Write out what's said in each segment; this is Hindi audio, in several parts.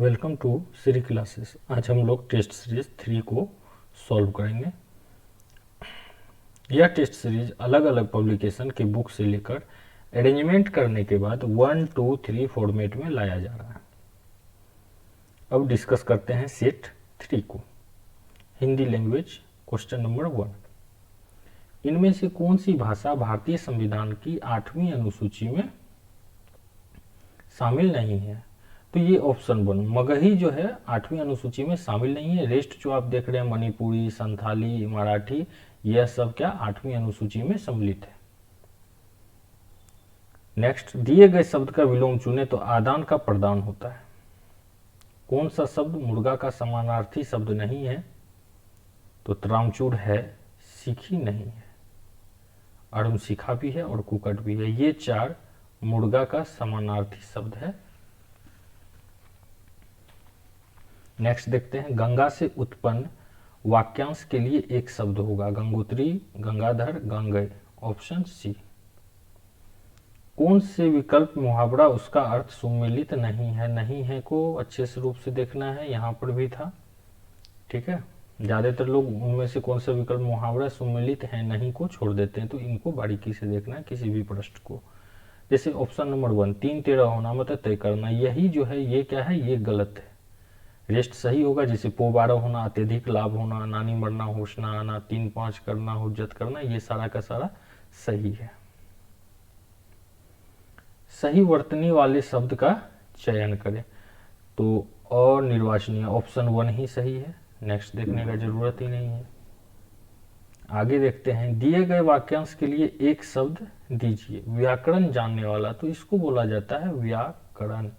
Welcome to Shri classes. आज हम लोग टेस्ट सीरीज 3 को सॉल्व करेंगे। यह टेस्ट सीरीज अलग अलग पब्लिकेशन के बुक से लेकर अरेंजमेंट करने के बाद 1, 2, 3 फॉर्मेट में लाया जा रहा है। अब डिस्कस करते हैं सेट 3 को। हिंदी लैंग्वेज क्वेश्चन नंबर 1, इनमें से कौन सी भाषा भारतीय संविधान की 8वीं अनुसूची में शामिल नहीं है? तो ये ऑप्शन 1 मगही जो है 8वीं अनुसूची में शामिल नहीं है। रेस्ट जो आप देख रहे हैं मणिपुरी, संथाली, मराठी, यह सब क्या 8वीं अनुसूची में सम्मिलित है। नेक्स्ट, दिए गए शब्द का विलोम चुने तो आदान का प्रदान होता है। कौन सा शब्द मुर्गा का समानार्थी शब्द नहीं है? तो त्रामचूर है, सीखी नहीं है, अड़मशिखा भी है और कुकट भी है। ये 4 मुर्गा का समानार्थी शब्द है। नेक्स्ट देखते हैं, गंगा से उत्पन्न वाक्यांश के लिए एक शब्द होगा। गंगोत्री, गंगाधर, गंगे। Option C. कौन से विकल्प मुहावरा उसका अर्थ सुमेलित नहीं है? नहीं है को अच्छे से रूप से देखना है, यहाँ पर भी था। ठीक है, ज्यादातर लोग उनमें से कौन सा विकल्प मुहावरा सुमेलित है नहीं को छोड़ देते हैं, तो इनको बारीकी से देखना है किसी भी प्रश्न को। जैसे ऑप्शन नंबर 1 3 13 होना मतलब तय करना, यही जो है ये क्या है, ये गलत है। रेस्ट सही होगा, जैसे पो 12 होना, अत्यधिक लाभ होना, नानी मरना, होश ना आना, 3 5 करना, हुज्जत करना, ये सारा का सारा सही है। सही वर्तनी वाले शब्द का चयन करें, तो अनिर्वाचनीय ऑप्शन 1 ही सही है। नेक्स्ट देखने का जरूरत ही नहीं है। आगे देखते हैं, दिए गए वाक्यांश के लिए एक शब्द दीजिए। व्याकरण जानने वाला, तो इसको बोला जाता है व्याकरण।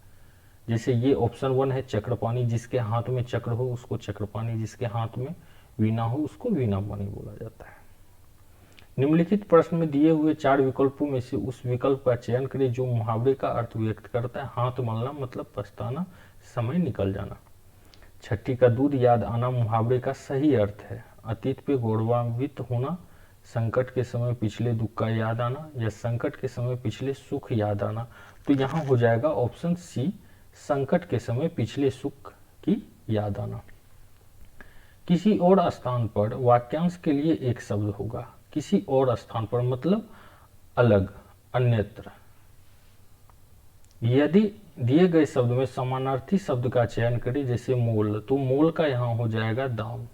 जैसे ये ऑप्शन 1 है चक्रपाणी, जिसके हाथ में चक्र हो उसको चक्रपाणी, जिसके हाथ में वीणा हो उसको वीणापाणी बोला जाता है। निम्नलिखित प्रश्न में दिए हुए 4 विकल्पों में से उस विकल्प का चयन करें जो मुहावरे का अर्थ व्यक्त करता है। हाथ मलना मतलब पछताना, समय निकल जाना। छठी का दूध याद आना मुहावरे का सही अर्थ है। अतीत पे गौरवान्वित होना, संकट के समय पिछले दुख का याद आना, या संकट के समय पिछले सुख याद आना। तो यहाँ हो जाएगा ऑप्शन सी, संकट के समय पिछले सुख की याद आना। किसी और स्थान पर वाक्यांश के लिए एक शब्द होगा। किसी और स्थान पर मतलब अलग, अन्यत्र। यदि दिए गए शब्द में समानार्थी शब्द का चयन करें, जैसे मोल, तो मोल का यहाँ हो जाएगा दाम।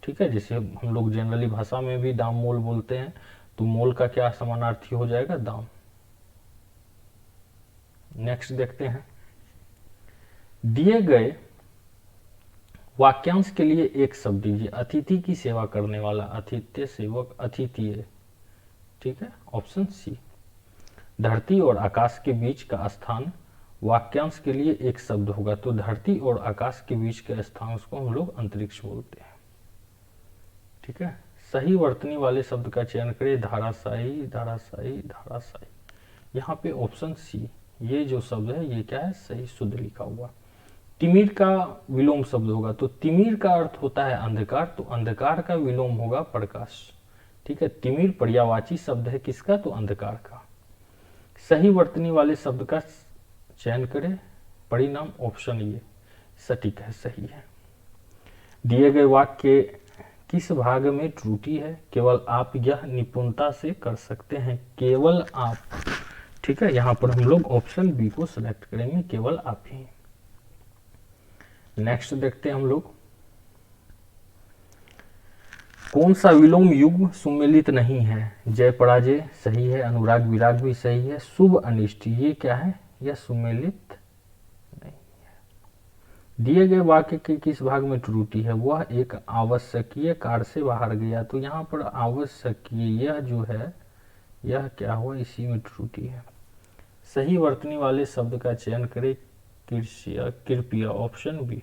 ठीक है, जैसे हम लोग जनरली भाषा में भी दाम मोल बोलते हैं, तो मोल का क्या समानार्थी हो जाएगा, दाम। नेक्स्ट देखते हैं, दिए गए वाक्यांश के लिए एक शब्द दीजिए। अतिथि की सेवा करने वाला, अतिथ्य सेवक, अतिथि। ठीक है, ऑप्शन सी। धरती और आकाश के बीच का स्थान वाक्यांश के लिए एक शब्द होगा, तो धरती और आकाश के बीच के स्थान को हम लोग अंतरिक्ष बोलते हैं। ठीक है, सही वर्तनी वाले शब्द का चयन करें। धाराशायी, धाराशायी, धाराशायी। यहाँ पे ऑप्शन सी, ये जो शब्द है ये क्या है, सही शुद्ध लिखा हुआ। तिमिर का विलोम शब्द होगा, तो तिमिर का अर्थ होता है अंधकार, तो अंधकार का विलोम होगा प्रकाश। ठीक है, तिमिर पर्यायवाची शब्द है किसका, तो अंधकार का। सही वर्तनी वाले शब्द का चयन करें। परिणाम ऑप्शन ये सटीक है, सही है। दिए गए वाक्य किस भाग में त्रुटि है? केवल आप यह निपुणता से कर सकते हैं, केवल आप। ठीक है, यहां पर हम लोग ऑप्शन बी को सिलेक्ट करेंगे, केवल आप ही। नेक्स्ट देखते हैं हम लोग, कौन सा विलोम युग्म सुमेलित नहीं है? जय पराजय सही है, अनुराग विराग भी सही है, शुभ अनिष्ट ये क्या है, यह सुमेलित नहीं है। दिए गए वाक्य के किस भाग में त्रुटि है? वह एक आवश्यकीय कार से बाहर गया, तो यहाँ पर आवश्यकीय यह जो है यह क्या हुआ, इसी में त्रुटि है। सही वर्तनी वाले शब्द का चयन करें। कृपया, ऑप्शन बी।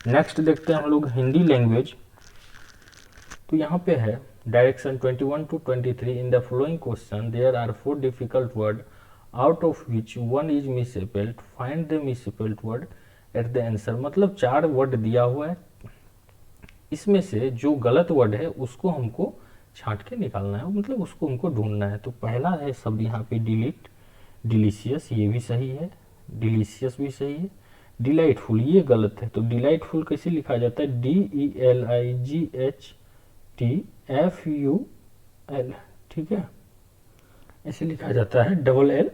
नेक्स्ट देखते हैं हम लोग हिंदी लैंग्वेज, तो यहाँ पे है direction 21 to 23 in the following question there are 4 difficult word out of which 1 is misspelled, find the misspelled word at the answer. मतलब 4 वर्ड दिया हुआ है, इसमें से जो गलत वर्ड है उसको हमको छांट के निकालना है, मतलब उसको हमको ढूंढना है। तो पहला है शब्द यहाँ पे डिलीट, डिलीशियस, ये भी सही है, डिलीशियस भी सही है। डिलाइटफुल ये गलत है, तो डिलाइटफुल कैसे लिखा जाता है, DELIGHTFUL, ठीक है, ऐसे लिखा जाता है, डबल एल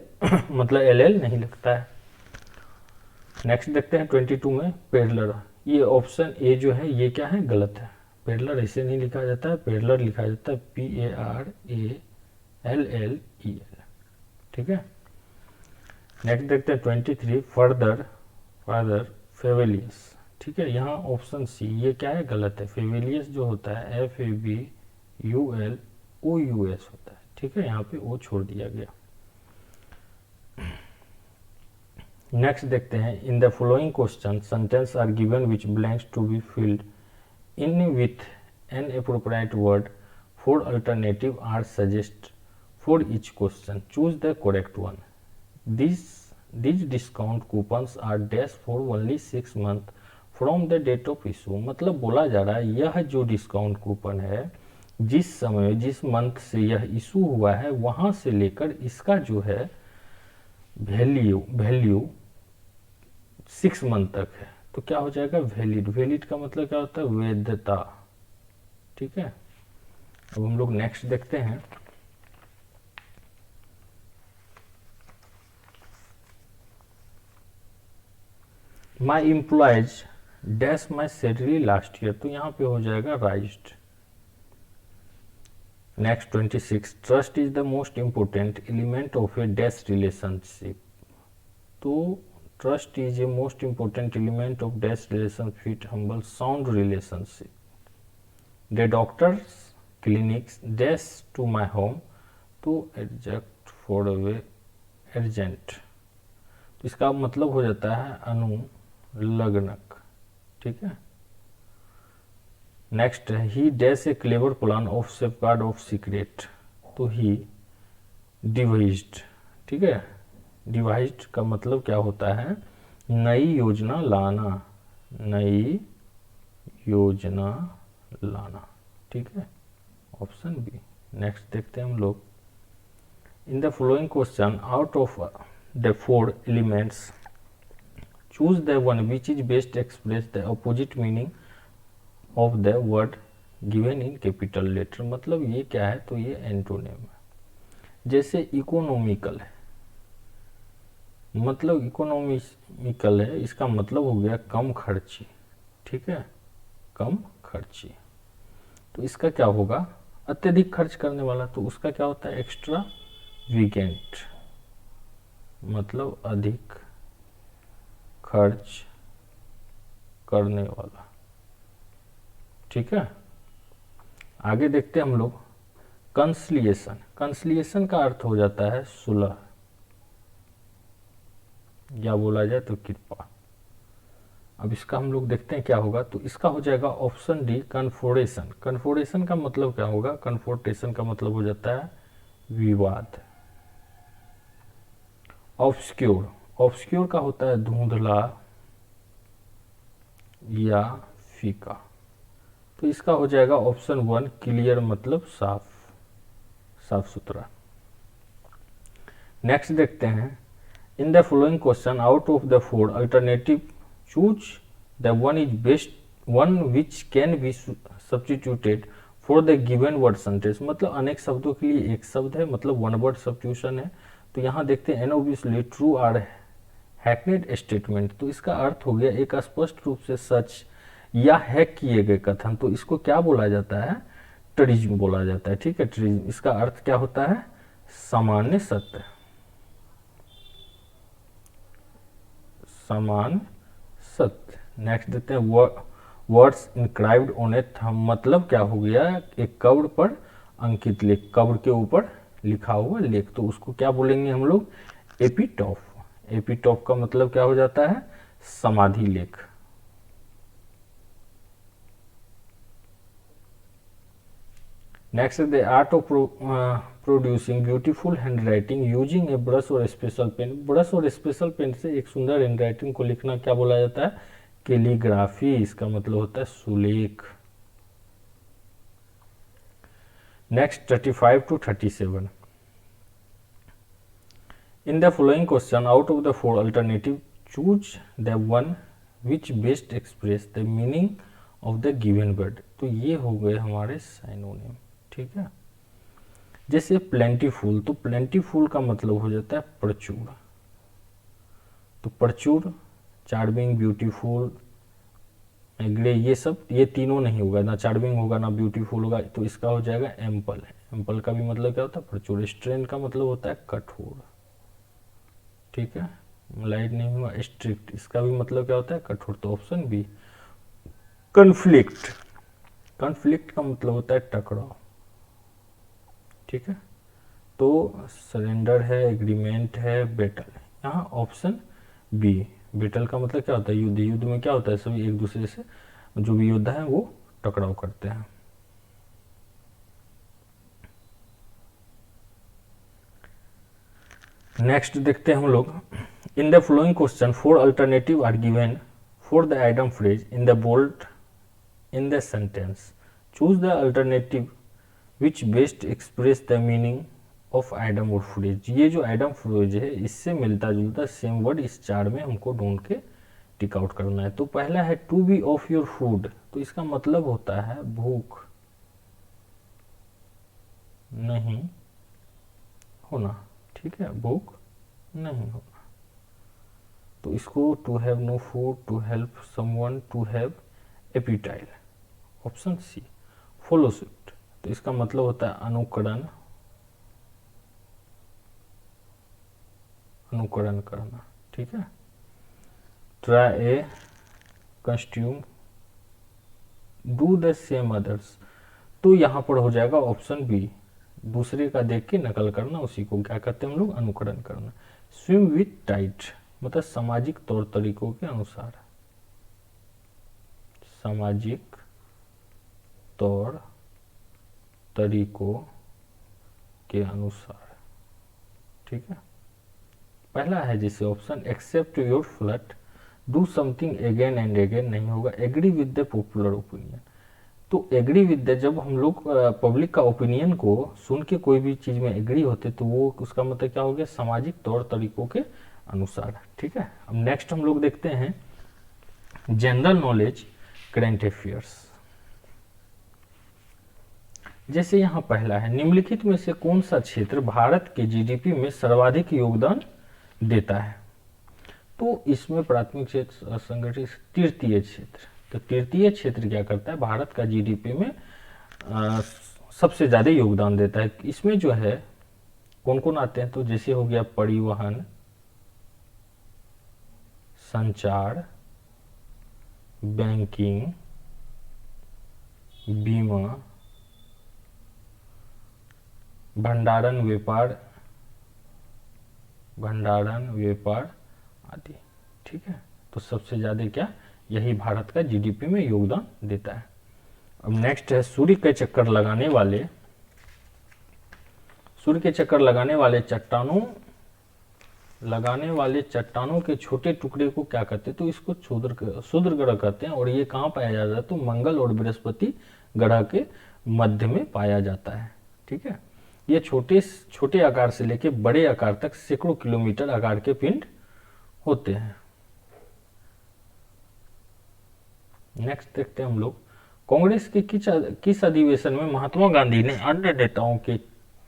मतलब LL नहीं लगता है। नेक्स्ट देखते हैं 22 में पेडलर, ये ऑप्शन ए जो है ये क्या है, गलत है। पेडलर ऐसे नहीं लिखा जाता है, पेडलर लिखा जाता है PARALLEL, ठीक है। नेक्स्ट देखते हैं 23 फर्दर फेवेलियस, ठीक है, यहाँ ऑप्शन सी ये क्या है, गलत है। फेवेलियस जो होता है FABULOUS होता है, ठीक है, यहाँ पे ओ छोड़ दिया गया। नेक्स्ट देखते हैं in the following question sentence are given which blanks to be filled in with an appropriate word, 4 alternative are suggest for each question, choose the correct one. These discount coupons are dash for only 6 months from the date of issue, मतलब बोला जा रहा है यह जो डिस्काउंट कूपन है जिस समय जिस मंथ से यह इशू हुआ है वहां से लेकर इसका जो है वैल्यू 6 मंथ तक है, तो क्या हो जाएगा, वैलिड का मतलब क्या होता है, वैधता, ठीक है। अब हम लोग नेक्स्ट देखते हैं my employees dash my salary last year, तो यहाँ पे हो जाएगा raised. Next 26 trust is the most important element of a dash relationship, तो trust is a most important element of dash relationship humble sound relationship. The doctors clinics dash to my home, तो एडजस्ट फॉर अवे अर्जेंट, तो इसका मतलब हो जाता है अनुलग्नक, ठीक है। नेक्स्ट है ही dash A clever plan of safeguard of secret, तो ही डिवाइज्ड, ठीक है, डिवाइज्ड का मतलब क्या होता है, नई योजना लाना, नई योजना लाना, ठीक है, ऑप्शन बी। नेक्स्ट देखते हैं हम लोग in the following question out of the 4 elements choose the one which is best express the opposite meaning of the word given in capital letter, मतलब ये क्या है, तो ये एंटोनिम है। जैसे इकोनॉमिकल है, मतलब इकोनॉमिकल है, इसका मतलब हो गया कम खर्ची, ठीक है, कम खर्ची, तो इसका क्या होगा, अत्यधिक खर्च करने वाला, तो उसका क्या होता है, एक्स्ट्रा वीकेंट, मतलब अधिक खर्च करने वाला, ठीक है। आगे देखते हैं हम लोग कंसलिएशन, कंसलिएशन का अर्थ हो जाता है सुलह, या बोला जाए तो कृपा। अब इसका हम लोग देखते हैं क्या होगा, तो इसका हो जाएगा ऑप्शन डी कन्फोर्टेशन। कन्फोर्टेशन का मतलब क्या होगा, कन्फोर्टेशन का मतलब हो जाता है विवाद। ऑब्सक्योर, ऑब्सक्योर का होता है धुंधला या फीका, तो इसका हो जाएगा ऑप्शन 1 क्लियर, मतलब साफ साफ सुथरा। नेक्स्ट देखते हैं in the following question out of the 4 alternative choose the one is best one which can be substituted for the given word sentence, मतलब अनेक शब्दों के लिए एक शब्द है, मतलब वन वर्ड सब्स्टिट्यूशन है। तो यहाँ देखते हैं an obviously true are hackneyed statement, तो इसका अर्थ हो गया एक स्पष्ट रूप से सच या हैक किए गए कथन, तो इसको क्या बोला जाता है, ट्रिज्म बोला जाता है, ठीक है, ट्रिज्म। इसका अर्थ क्या होता है, सामान्य सत्य, समान सत्य। नेक्स्ट देते हैं words inscribed on A thumb, मतलब क्या हो गया, एक कब्र पर अंकित लेख, कब्र के ऊपर लिखा हुआ लेख, तो उसको क्या बोलेंगे हम लोग, एपिटॉफ। एपिटॉफ का मतलब क्या हो जाता है, समाधि लेख। Next the art of producing beautiful handwriting using A brush और स्पेशल पेन, ब्रश और स्पेशल पेन से एक सुंदर हैंडराइटिंग को लिखना क्या बोला जाता है, कैलीग्राफी, इसका मतलब होता है सुलेख। Next 35 to 37 in the following question out of the 4 alternative choose the one which best express the meaning of the given word. तो ये हो गए हमारे साइनोनिम, ठीक है। जैसे प्लेंटीफुल, तो प्लेंटीफुल का मतलब हो जाता है प्रचुर। तो प्रचुर, चार्मिंग, ब्यूटीफुल, ग्रे, ये सब, ये तीनों नहीं होगा, ना चार्मिंग होगा ना ब्यूटीफुल होगा, तो इसका हो जाएगा एम्पल। एम्पल का भी मतलब क्या होता है? प्रचुर। स्ट्रेन का मतलब होता है कठोर, ठीक है। लाइट नहीं हुआ। स्ट्रिक्ट, इसका भी मतलब क्या होता है? कठोर। तो ऑप्शन बी। कन्फ्लिक्ट, कन्फ्लिक्ट का मतलब होता है टकराव, ठीक है। तो सरेंडर है, एग्रीमेंट है, बेटल है, यहाँ ऑप्शन बी। बेटल का मतलब क्या होता है? युद्ध। युद्ध में क्या होता है? सभी एक दूसरे से, जो भी योद्धा है वो टकराव करते हैं। नेक्स्ट देखते हैं हम लोग। In the following question 4 alternative are given for the idiom phrase in the bold in the sentence. Choose the alternative which best express the meaning of idiom और फ्रेज। ये जो आइटम फ्रेज है इससे मिलता जुलता सेम वर्ड इस चार में हमको ढूंढ के टिक आउट करना है। तो पहला है to be off your food, तो इसका मतलब होता है भूख नहीं होना, ठीक है, भूख नहीं होना। तो इसको to have no food, to help someone, to have appetite, option C. Follow suit, तो इसका मतलब होता है अनुकरण, अनुकरण करना, ठीक है। Try a costume, do the same others, तो यहां पर हो जाएगा ऑप्शन बी। दूसरे का देख के नकल करना, उसी को क्या कहते हैं हम लोग? अनुकरण करना। स्विम विथ टाइट, मतलब सामाजिक तौर तरीकों के अनुसार, सामाजिक तौर तरीकों के अनुसार, ठीक है। पहला है जैसे option accept your flat, do something again and again नहीं होगा। Agree with the popular opinion, तो एग्री विद द, जब हम लोग पब्लिक का ओपिनियन को सुन के कोई भी चीज में एग्री होते तो वो उसका मतलब क्या हो गया? सामाजिक तौर तरीकों के अनुसार, ठीक है। अब नेक्स्ट हम लोग देखते हैं जनरल नॉलेज करेंट अफेयर्स। जैसे यहाँ पहला है, निम्नलिखित में से कौन सा क्षेत्र भारत के जीडीपी में सर्वाधिक योगदान देता है? तो इसमें प्राथमिक क्षेत्र, असंगठित, तृतीय क्षेत्र। तो तृतीय क्षेत्र क्या करता है? भारत का जीडीपी में सबसे ज्यादा योगदान देता है। इसमें जो है कौन कौन आते हैं? तो जैसे हो गया परिवहन, संचार, बैंकिंग, बीमा, भंडारण व्यापार, भंडारण व्यापार आदि, ठीक है। तो सबसे ज्यादा क्या? यही भारत का जीडीपी में योगदान देता है। अब नेक्स्ट है सूर्य के चक्कर लगाने वाले, सूर्य के चक्कर लगाने वाले चट्टानों के छोटे टुकड़े को क्या कहते हैं? तो इसको क्षुद्र ग्रह कहते हैं। और ये कहाँ पाया जाता है? तो मंगल और बृहस्पति ग्रह के मध्य में पाया जाता है, ठीक है। ये छोटे आकार से लेकर बड़े आकार तक सैकड़ों किलोमीटर आकार के पिंड होते हैं। नेक्स्ट देखते हैं हम लोग, कांग्रेस के किस अधिवेशन में महात्मा गांधी ने अन्य नेताओं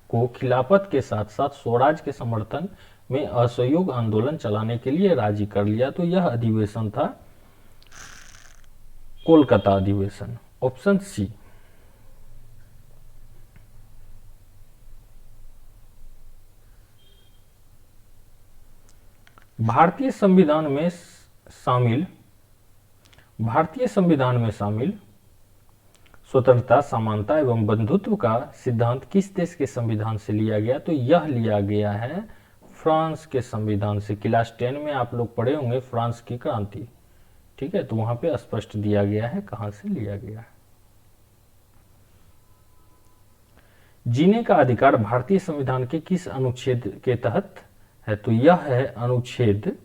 को खिलाफत के साथ साथ स्वराज के समर्थन में असहयोग आंदोलन चलाने के लिए राजी कर लिया? तो यह अधिवेशन था कोलकाता अधिवेशन, ऑप्शन सी। भारतीय संविधान में शामिल स्वतंत्रता, समानता एवं बंधुत्व का सिद्धांत किस देश के संविधान से लिया गया? तो यह लिया गया है फ्रांस के संविधान से। क्लास 10 में आप लोग पढ़े होंगे फ्रांस की क्रांति, ठीक है। तो वहां पे स्पष्ट दिया गया है कहां से लिया गया है। जीने का अधिकार भारतीय संविधान के किस अनुच्छेद के तहत है? तो यह है अनुच्छेद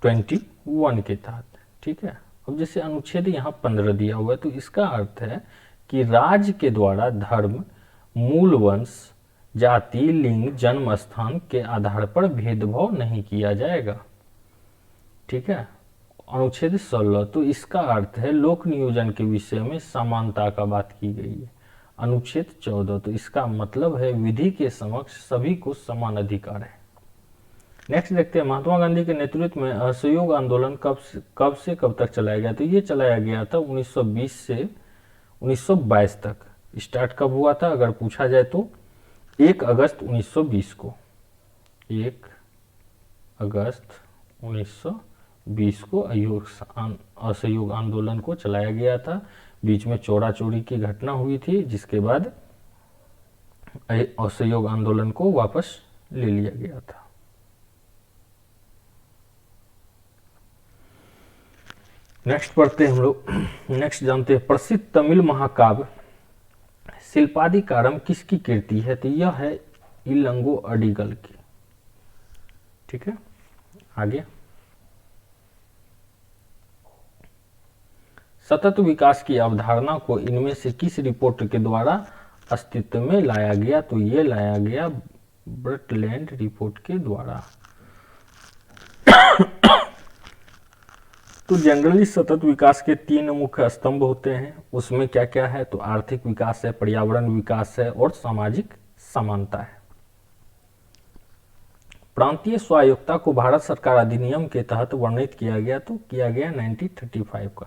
21 के तहत, ठीक है। अब जैसे अनुच्छेद यहाँ 15 दिया हुआ है, तो इसका अर्थ है कि राज्य के द्वारा धर्म, मूल वंश, जाति, लिंग, जन्म स्थान के आधार पर भेदभाव नहीं किया जाएगा। ठीक है। अनुच्छेद 16, तो इसका अर्थ है लोक नियोजन के विषय में समानता का बात की गई है। अनुच्छेद 14, तो इसका मतलब है विधि के समक्ष सभी को समान अधिकार है। नेक्स्ट देखते हैं, महात्मा गांधी के नेतृत्व में असहयोग आंदोलन कब से कब तक चलाया गया? तो ये चलाया गया था 1920 से 1922 तक। स्टार्ट कब हुआ था अगर पूछा जाए तो 1 अगस्त 1920 को, 1 अगस्त 1920 को असहयोग आंदोलन को चलाया गया था। बीच में चौरा चोरी की घटना हुई थी, जिसके बाद असहयोग आंदोलन को वापस ले लिया गया था। नेक्स्ट पढ़ते हैं हम लोग। नेक्स्ट जानते हैं, प्रसिद्ध तमिल महाकाव्य शिल्पादिकारम किसकी कृति है? तो यह है इलंगो अडिगल की। ठीक है, आगे सतत विकास की अवधारणा को इनमें से किस रिपोर्ट के द्वारा अस्तित्व में लाया गया? तो ये लाया गया ब्रटलैंड रिपोर्ट के द्वारा। तो जनरली सतत विकास के 3 मुख्य स्तंभ होते हैं। उसमें क्या क्या है? तो आर्थिक विकास है, पर्यावरण विकास है और सामाजिक समानता है। प्रांतीय स्वायत्तता को भारत सरकार अधिनियम के तहत वर्णित किया गया, तो किया गया 1935 का।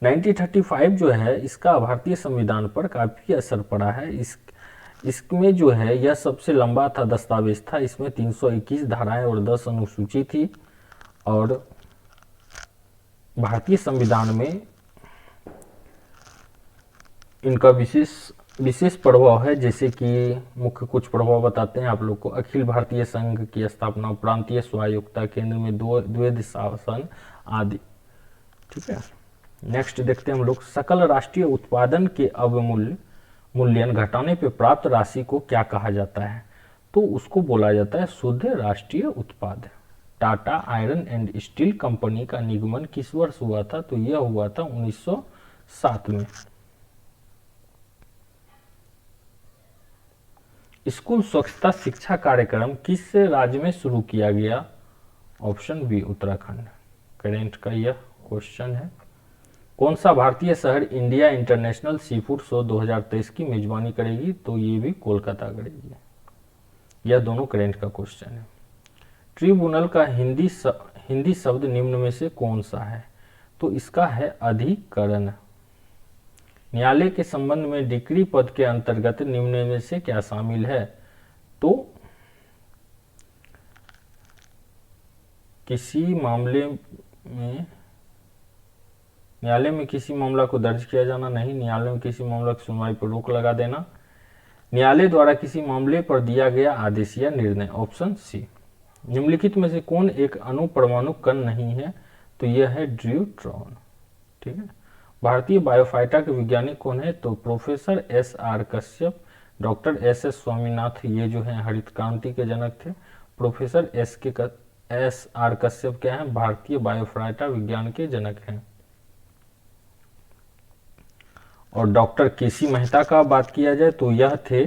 1935 जो है इसका भारतीय संविधान पर काफी असर पड़ा है। इसमें जो है यह सबसे लंबा था दस्तावेज था। इसमें 321 धाराएं और 10 अनुसूची थी और भारतीय संविधान में इनका विशेष प्रभाव है। जैसे कि मुख्य कुछ प्रभाव बताते हैं आप लोग को। अखिल भारतीय संघ की स्थापना, प्रांतीय स्वायत्तता, केंद्र में द्वैध शासन आदि। ठीक है, नेक्स्ट देखते हैं हम लोग, सकल राष्ट्रीय उत्पादन के अवमूल्यन घटाने पे प्राप्त राशि को क्या कहा जाता है? तो उसको बोला जाता है शुद्ध राष्ट्रीय उत्पाद। Tata iron and steel company का निगमन किस वर्ष हुआ था? तो यह हुआ था 1907 में। स्कूल स्वच्छता शिक्षा कार्यक्रम किस राज्य में शुरू किया गया? Option B Uttarakhand. करेंट का यह क्वेश्चन है। कौन सा भारतीय शहर India international sea food show 2023 की मेजबानी करेगी? तो ये भी कोलकाता करेगी। यह दोनों करेंट का क्वेश्चन है। ट्रिब्यूनल का हिंदी शब्द निम्न में से कौन सा है? तो इसका है अधिकरण। न्यायालय के संबंध में डिक्री पद के अंतर्गत निम्न में से क्या शामिल है? तो किसी मामले में न्यायालय में किसी मामला को दर्ज किया जाना, नहीं। न्यायालय में किसी मामला की सुनवाई पर रोक लगा देना। न्यायालय द्वारा किसी मामले पर दिया गया आदेश या निर्णय। Option C. निम्नलिखित में से कौन एक अणुपरमाणु कण नहीं है? तो यह है ड्यूट्रॉन। ठीक है। भारतीय बायोफाइटा के वैज्ञानिक कौन है? तो professor SR Kashyap, doctor SS Swaminath, ये जो है हरित क्रांति के जनक थे। प्रोफेसर SR कश्यप क्या है? भारतीय बायोफाइटा विज्ञान के जनक हैं। और डॉक्टर KC मेहता का बात किया जाए तो यह थे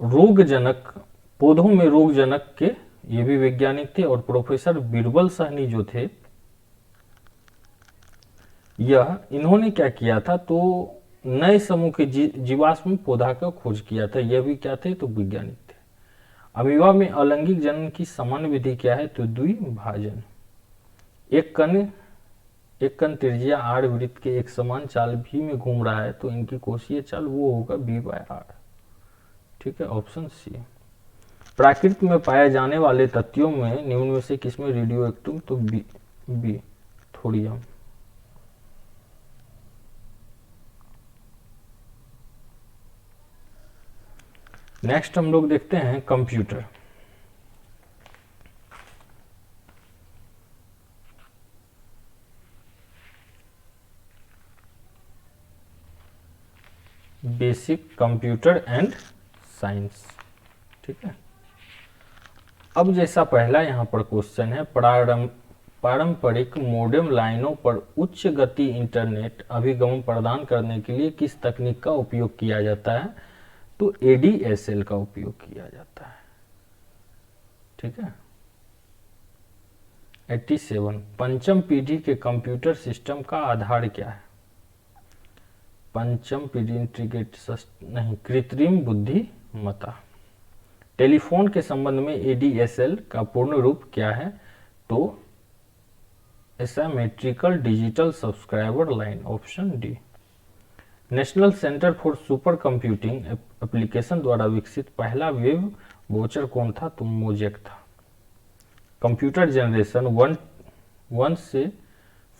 रोगजनक, पौधों में रोगजनक के ये भी वैज्ञानिक थे। और प्रोफेसर बीरबल सहनी जो थे, इन्होंने क्या किया था? तो नए समूह के जीवाश्म पौधा का खोज किया था। यह भी क्या थे? तो वैज्ञानिक थे। अमीबा में अलैंगिक जनन की सामान्य विधि क्या है? तो द्विभाजन। एक कण त्रिज्या R वृत्त के एक समान चाल भी में घूम रहा है तो इनकी कोशीय चाल वो होगा B/R। ठीक है, ऑप्शन सी। प्रकृति में पाए जाने वाले तत्वों में निम्न में से किसमें रेडियो एक्टिव? तो बी थोड़ियम। नेक्स्ट हम लोग देखते हैं computer. Basic computer and science. ठीक है। अब जैसा पहला यहाँ पर क्वेश्चन है, पारंपरिक मोडेम लाइनों पर उच्च गति इंटरनेट अभिगम प्रदान करने के लिए किस तकनीक का उपयोग किया जाता है? तो ADSL का उपयोग किया जाता है। ठीक है। 87 पंचम पीढ़ी के कंप्यूटर सिस्टम का आधार क्या है? पंचम पीढ़ी नहीं, कृत्रिम बुद्धिमत्ता। टेलीफोन के संबंध में ADSL का पूर्ण रूप क्या है? तो asymmetrical digital subscriber line, option D. National centre for super computing application द्वारा विकसित पहला वेब वोचर कौन था? तो मोजेक था। कंप्यूटर जनरेशन 1 से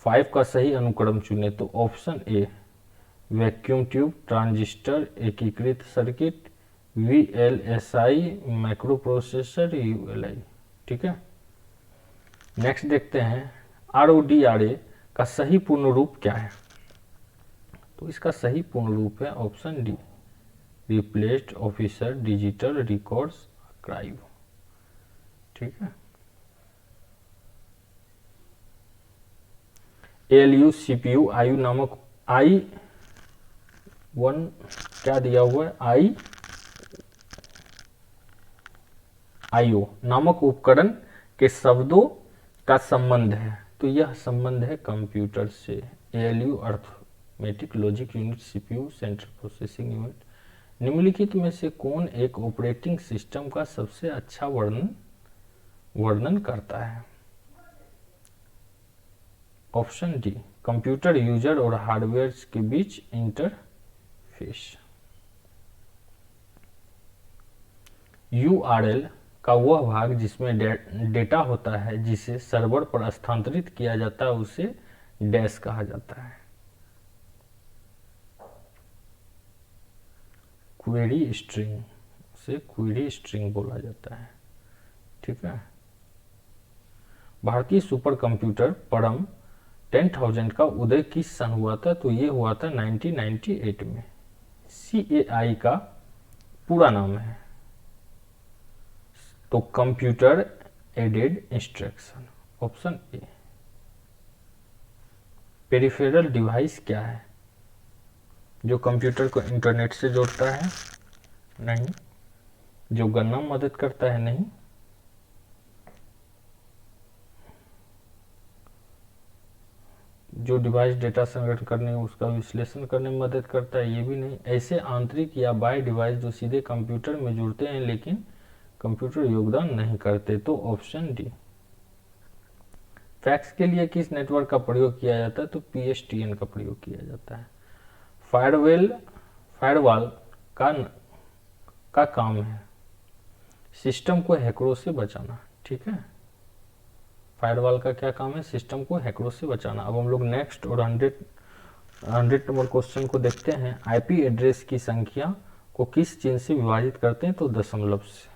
5 का सही अनुक्रम चुने, तो option A vacuum tube, transistor, एकीकृत circuit, VLSI, micro processor, ULI। ठीक है। नेक्स्ट देखते हैं RODRA का सही पूर्ण रूप क्या है? तो इसका सही पूर्ण रूप है option D, replaced officer digital records archive. ठीक है। ALU CPU आयु नामक I1 क्या दिया हुआ है? IO नामक उपकरण के शब्दों का संबंध है, तो यह संबंध है कंप्यूटर से। ALU arithmetic logic unit, CPU central processing unit. निम्नलिखित में से कौन एक ऑपरेटिंग सिस्टम का सबसे अच्छा वर्णन करता है? ऑप्शन डी, कंप्यूटर यूजर और हार्डवेयर के बीच इंटरफेस। URL का वह भाग जिसमें डेटा होता है जिसे सर्वर पर स्थानांतरित किया जाता है उसे डैश कहा जाता है। क्वेरी स्ट्रिंग से क्वेरी स्ट्रिंग बोला जाता है। ठीक है। भारतीय सुपर कंप्यूटर परम 10,000 का उदय किस सन हुआ था? तो ये हुआ था 1998 में। CAI का पूरा नाम है तो computer aided instruction, option A. Peripheral device क्या है? जो कंप्यूटर को इंटरनेट से जोड़ता है? नहीं। जो गणना में मदद करता है? नहीं। जो डिवाइस डेटा संग्रहण करने उसका विश्लेषण करने में मदद करता है? ये भी नहीं। ऐसे आंतरिक या बाह्य डिवाइस जो सीधे कंप्यूटर में जुड़ते हैं लेकिन कंप्यूटर योगदान नहीं करते, तो ऑप्शन डी। फैक्स के लिए किस नेटवर्क का प्रयोग किया जाता है? तो PSTN का प्रयोग किया जाता है। फायरवॉल का काम है सिस्टम को हैकरों से बचाना। ठीक है। फायरवॉल का क्या काम है? सिस्टम को हैकरों से बचाना। अब हम लोग नेक्स्ट और 100 नंबर क्वेश्चन को देखते हैं। IP एड्रेस की संख्या को किस चिन्ह से विभाजित करते हैं? तो दशमलव से।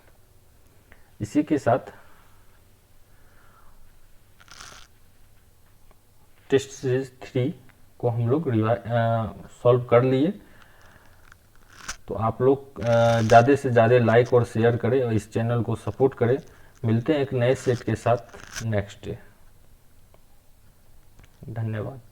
इसी के साथ टेस्ट सीरीज 3 को हम लोग सॉल्व कर लिए। तो आप लोग ज़्यादा से ज़्यादा लाइक और शेयर करें और इस चैनल को सपोर्ट करें। मिलते हैं एक नए सेट के साथ नेक्स्ट डे। धन्यवाद।